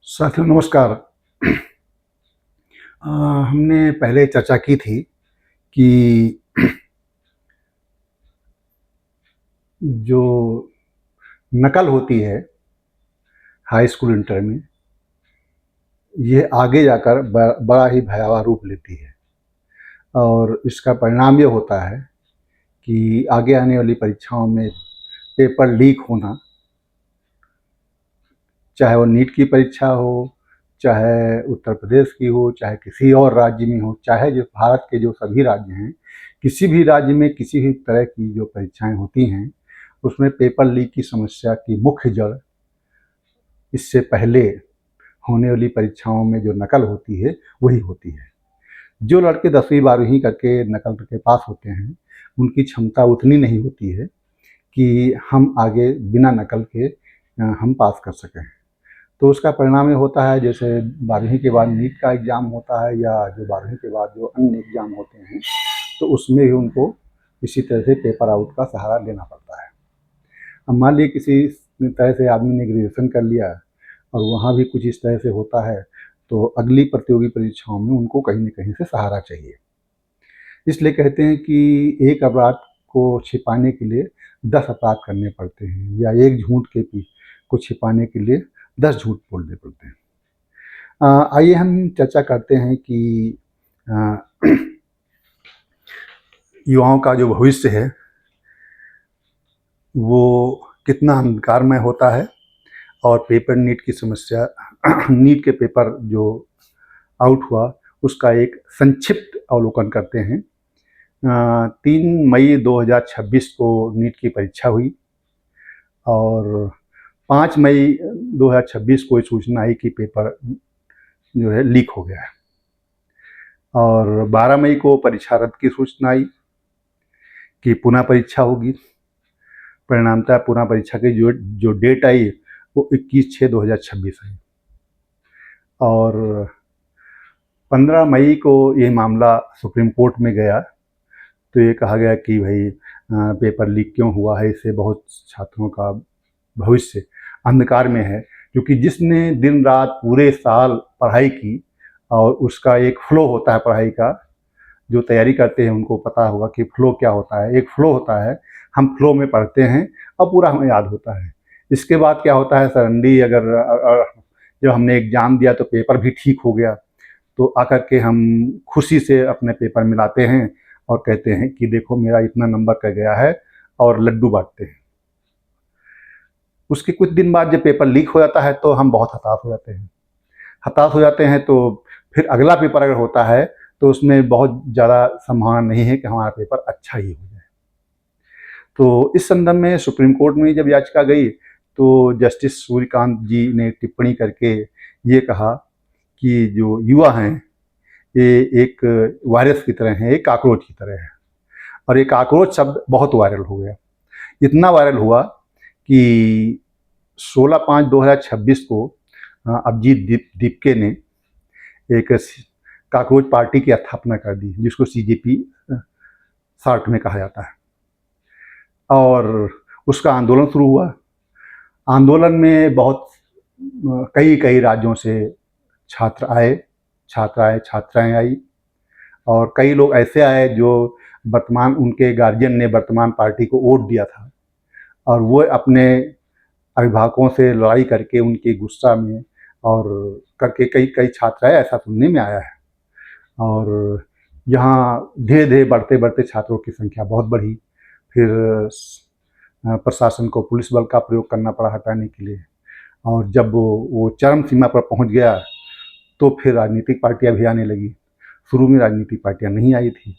साथियों नमस्कार। हमने पहले चर्चा की थी कि जो नकल होती है हाई स्कूल इंटर में, ये आगे जाकर बड़ा ही भयावह रूप लेती है और इसका परिणाम ये होता है कि आगे आने वाली परीक्षाओं में पेपर लीक होना, चाहे वो नीट की परीक्षा हो, चाहे उत्तर प्रदेश की हो, चाहे किसी और राज्य में हो, चाहे जो भारत के जो सभी राज्य हैं, किसी भी राज्य में किसी भी तरह की जो परीक्षाएं होती हैं, उसमें पेपर लीक की समस्या की मुख्य जड़ इससे पहले होने वाली परीक्षाओं में जो नकल होती है वही होती है। जो लड़के 10वीं 12वीं करके नकल करके पास होते हैं, उनकी क्षमता उतनी नहीं होती है कि हम आगे बिना नकल के हम पास कर सकें। तो उसका परिणाम ये होता है, जैसे 12वीं के बाद नीट का एग्ज़ाम होता है या जो 12वीं के बाद जो अन्य एग्ज़ाम होते हैं, तो उसमें भी उनको इसी तरह से पेपर आउट का सहारा लेना पड़ता है। अब मान लीजिए किसी तरह से आदमी ने ग्रेजुएशन कर लिया और वहाँ भी कुछ इस तरह से होता है, तो अगली प्रतियोगी परीक्षाओं में उनको कहीं न कहीं से सहारा चाहिए। इसलिए कहते हैं कि एक अपराध को छिपाने के लिए 10 अपराध करने पड़ते हैं, या एक झूठ को छिपाने के लिए 10 झूठ बोलने पड़ते हैं। आइए हम चर्चा करते हैं कि अ, युवाओं का जो भविष्य है वो कितना अंधकारमय होता है, और पेपर नीट की समस्या नीट के पेपर जो आउट हुआ उसका एक संक्षिप्त अवलोकन करते हैं। 3 मई 2026 को नीट की परीक्षा हुई और 5 मई 2026 को सूचना आई कि पेपर जो है लीक हो गया है, और 12 मई को परीक्षा रद्द की सूचना आई कि पुनः परीक्षा होगी। परिणामतः पुनः परीक्षा की जो डेट आई वो 21/6/2026 आई, और 15 मई को ये मामला सुप्रीम कोर्ट में गया। तो ये कहा गया कि भाई पेपर लीक क्यों हुआ है, इससे बहुत छात्रों का भविष्य अंधकार में है, क्योंकि जिसने दिन रात पूरे साल पढ़ाई की और उसका एक फ्लो होता है पढ़ाई का, जो तैयारी करते हैं उनको पता होगा कि फ्लो क्या होता है। एक फ्लो होता है, हम फ्लो में पढ़ते हैं और पूरा हमें याद होता है। इसके बाद क्या होता है, सडनली अगर जब हमने एग्ज़ाम दिया तो पेपर भी ठीक हो गया, तो आकर के हम खुशी से अपने पेपर मिलाते हैं और कहते हैं कि देखो मेरा इतना नंबर का गया है, और लड्डू बांटते हैं। उसके कुछ दिन बाद जब पेपर लीक हो जाता है तो हम बहुत हताश हो जाते हैं। हताश हो जाते हैं तो फिर अगला पेपर अगर होता है तो उसमें बहुत ज़्यादा संभावना नहीं है कि हमारा पेपर अच्छा ही हो जाए। तो इस संदर्भ में सुप्रीम कोर्ट में जब याचिका गई तो जस्टिस सूर्यकांत जी ने टिप्पणी करके ये कहा कि जो युवा हैं ये एक वायरस की तरह हैं, एक कॉकरोच की तरह है। और ये कॉकरोच शब्द बहुत वायरल हो गया। इतना वायरल हुआ कि 16/5/2026 को अभिजीत दीपके ने एक कॉकरोच पार्टी की स्थापना कर दी, जिसको सीजेपी शॉर्ट में कहा जाता है, और उसका आंदोलन शुरू हुआ। आंदोलन में बहुत कई राज्यों से छात्र आए, छात्राएं आई, और कई लोग ऐसे आए जो वर्तमान उनके गार्जियन ने वर्तमान पार्टी को वोट दिया था, और वो अपने अभिभावकों से लड़ाई करके उनके गुस्सा में और करके कई कई छात्र आए, ऐसा सुनने में आया है। और यहाँ धीरे धीरे बढ़ते बढ़ते छात्रों की संख्या बहुत बढ़ी। फिर प्रशासन को पुलिस बल का प्रयोग करना पड़ा हटाने के लिए, और जब वो चरम सीमा पर पहुंच गया तो फिर राजनीतिक पार्टियां भी आने लगी। शुरू में राजनीतिक पार्टियां नहीं आई थी,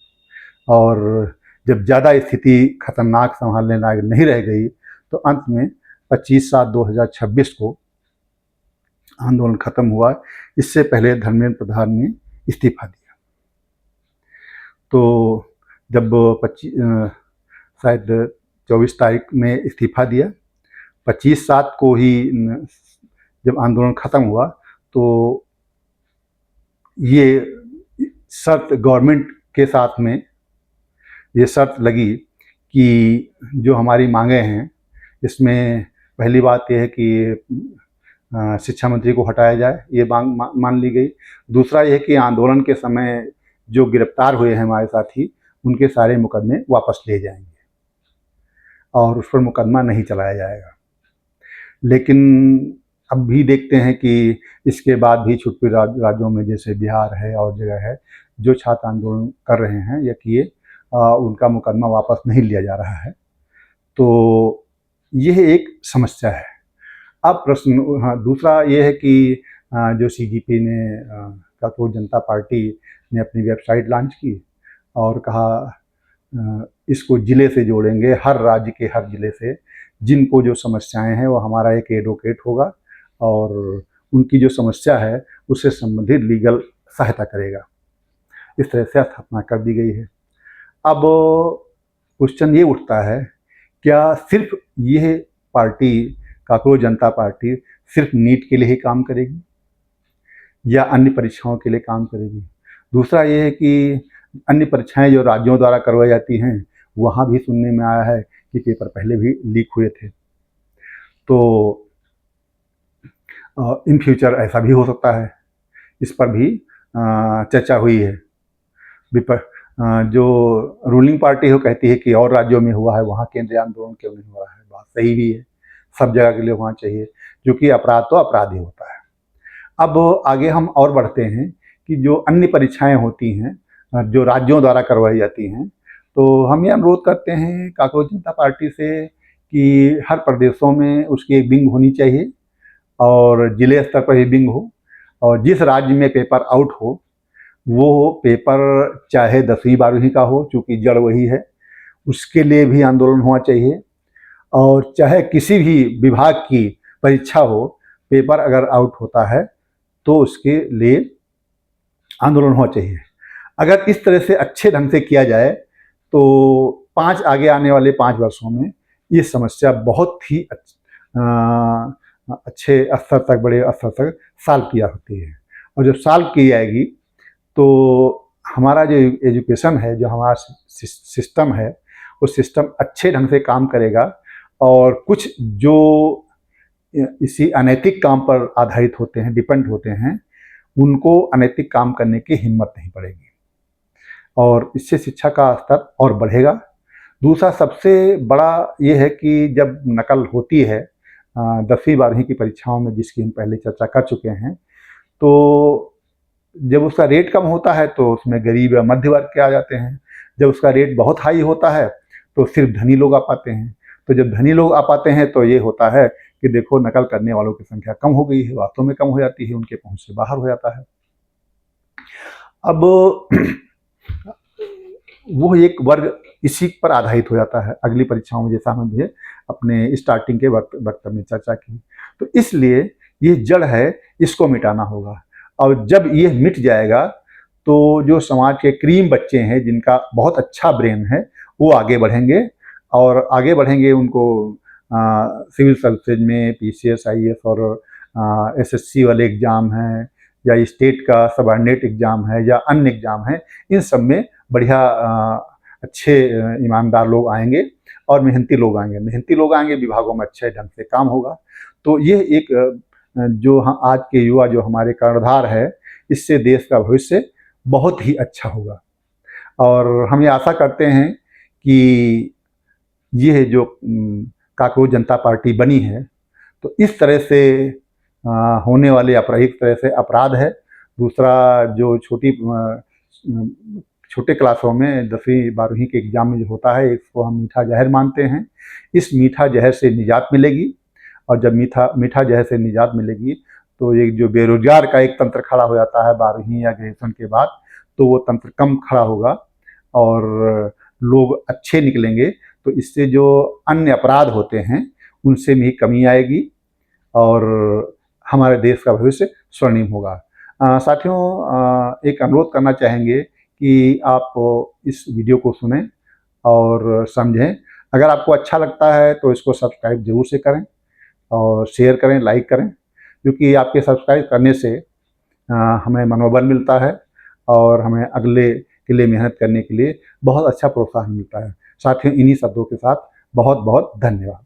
और जब ज़्यादा स्थिति खतरनाक संभालने लायक नहीं रह गई तो अंत में 25/7/2026 को आंदोलन खत्म हुआ। इससे पहले धर्मेंद्र प्रधान ने इस्तीफा दिया। तो जब 25 शायद 24 तारीख में इस्तीफा दिया, 25/7 को ही जब आंदोलन खत्म हुआ तो ये शर्त गवर्नमेंट के साथ में ये शर्त लगी कि जो हमारी मांगे हैं, इसमें पहली बात यह है कि शिक्षा मंत्री को हटाया जाए, ये मांग मान ली गई। दूसरा ये कि आंदोलन के समय जो गिरफ्तार हुए हैं हमारे साथी, उनके सारे मुकदमे वापस लिए जाएंगे और उस पर मुकदमा नहीं चलाया जाएगा। लेकिन अब भी देखते हैं कि इसके बाद भी छुट्टी राज्यों में जैसे बिहार है और जगह है, जो छात्र आंदोलन कर रहे हैं या किए, उनका मुकदमा वापस नहीं लिया जा रहा है। तो यह एक समस्या है। अब प्रश्न दूसरा ये है कि जो CGP ने कांग्रेस जनता पार्टी ने अपनी वेबसाइट लॉन्च की और कहा इसको ज़िले से जोड़ेंगे, हर राज्य के हर ज़िले से जिनको जो समस्याएं हैं वो हमारा एक एडवोकेट होगा और उनकी जो समस्या है उससे संबंधित लीगल सहायता करेगा। इस तरह से स्थापना कर दी गई है। अब क्वेश्चन ये उठता है, क्या सिर्फ यह पार्टी कांग्रेस जनता पार्टी सिर्फ नीट के लिए ही काम करेगी या अन्य परीक्षाओं के लिए काम करेगी? दूसरा ये है कि अन्य परीक्षाएं जो राज्यों द्वारा करवाई जाती हैं, वहाँ भी सुनने में आया है कि पेपर पहले भी लीक हुए थे। तो इन फ्यूचर ऐसा भी हो सकता है, इस पर भी चर्चा हुई है। जो रूलिंग पार्टी हो कहती है कि और राज्यों में हुआ है, वहाँ केंद्रीय आंदोलन क्यों नहीं हुआ है? बात सही भी है, सब जगह के लिए होना चाहिए, क्योंकि अपराध तो अपराध ही होता है। अब आगे हम और बढ़ते हैं कि जो अन्य परीक्षाएं होती हैं जो राज्यों द्वारा करवाई जाती हैं, तो हम ये अनुरोध करते हैं कांग्रेस जनता पार्टी से कि हर प्रदेशों में उसकी एक विंग होनी चाहिए और जिले स्तर पर ही विंग हो, और जिस राज्य में पेपर आउट हो वो पेपर चाहे 10वीं 12वीं का हो, चूँकि जड़ वही है, उसके लिए भी आंदोलन होना चाहिए। और चाहे किसी भी विभाग की परीक्षा हो, पेपर अगर आउट होता है तो उसके लिए आंदोलन होना चाहिए। अगर इस तरह से अच्छे ढंग से किया जाए तो आगे आने वाले 5 वर्षों में ये समस्या बहुत ही अच्छे स्तर तक, बड़े स्तर तक सॉल्व किया होती है। और जब सॉल्व की जाएगी तो हमारा जो एजुकेशन है, जो हमारा सिस्टम है, वो सिस्टम अच्छे ढंग से काम करेगा और कुछ जो इसी अनैतिक काम पर आधारित होते हैं, डिपेंड होते हैं, उनको अनैतिक काम करने की हिम्मत नहीं पड़ेगी और इससे शिक्षा का स्तर और बढ़ेगा। दूसरा सबसे बड़ा ये है कि जब नकल होती है 10वीं 12वीं की परीक्षाओं में, जिसकी हम पहले चर्चा कर चुके हैं, तो जब उसका रेट कम होता है तो उसमें गरीब या मध्य वर्ग के आ जाते हैं। जब उसका रेट बहुत हाई होता है तो सिर्फ धनी लोग आ पाते हैं। तो जब धनी लोग आ पाते हैं तो ये होता है कि देखो नकल करने वालों की संख्या कम हो गई है, वास्तव में कम हो जाती है, उनके पहुंच से बाहर हो जाता है। अब वो एक वर्ग इसी पर आधारित हो जाता है अगली परीक्षाओं में, जैसा हमने अपने स्टार्टिंग के वक्त में चर्चा की। तो इसलिए ये जड़ है, इसको मिटाना होगा। और जब ये मिट जाएगा तो जो समाज के क्रीम बच्चे हैं, जिनका बहुत अच्छा ब्रेन है, वो आगे बढ़ेंगे और आगे बढ़ेंगे। उनको सिविल सर्विसेज में PCS IAS और SSC वाले एग्ज़ाम हैं या स्टेट का सबऑर्डिनेट एग्ज़ाम है या अन्य एग्ज़ाम है, इन सब में बढ़िया अच्छे ईमानदार लोग आएंगे और मेहनती लोग आएंगे। मेहनती लोग आएंगे, विभागों में अच्छे ढंग से काम होगा। तो ये एक जो आज के युवा जो हमारे कर्णधार है, इससे देश का भविष्य बहुत ही अच्छा होगा। और हम ये आशा करते हैं कि ये जो कांग्रेस जनता पार्टी बनी है, तो इस तरह से होने वाले एक तरह से अपराध है। दूसरा जो छोटे क्लासों में 10वीं 12वीं के एग्ज़ाम में जो होता है, इसको हम मीठा जहर मानते हैं। इस मीठा जहर से निजात मिलेगी और जब मीठा जहर से निजात मिलेगी तो एक जो बेरोजगार का एक तंत्र खड़ा हो जाता है 12वीं या ग्रेजुएशन के बाद, तो वो तंत्र कम खड़ा होगा और लोग अच्छे निकलेंगे। तो इससे जो अन्य अपराध होते हैं उनसे भी कमी आएगी और हमारे देश का भविष्य स्वर्णिम होगा। साथियों, एक अनुरोध करना चाहेंगे कि आप इस वीडियो को सुनें और समझें। अगर आपको अच्छा लगता है तो इसको सब्सक्राइब जरूर से करें और शेयर करें, लाइक करें, क्योंकि आपके सब्सक्राइब करने से हमें मनोबल मिलता है और हमें अगले के लिए मेहनत करने के लिए बहुत अच्छा प्रोत्साहन मिलता है। साथियों, इन्हीं शब्दों के साथ बहुत बहुत धन्यवाद।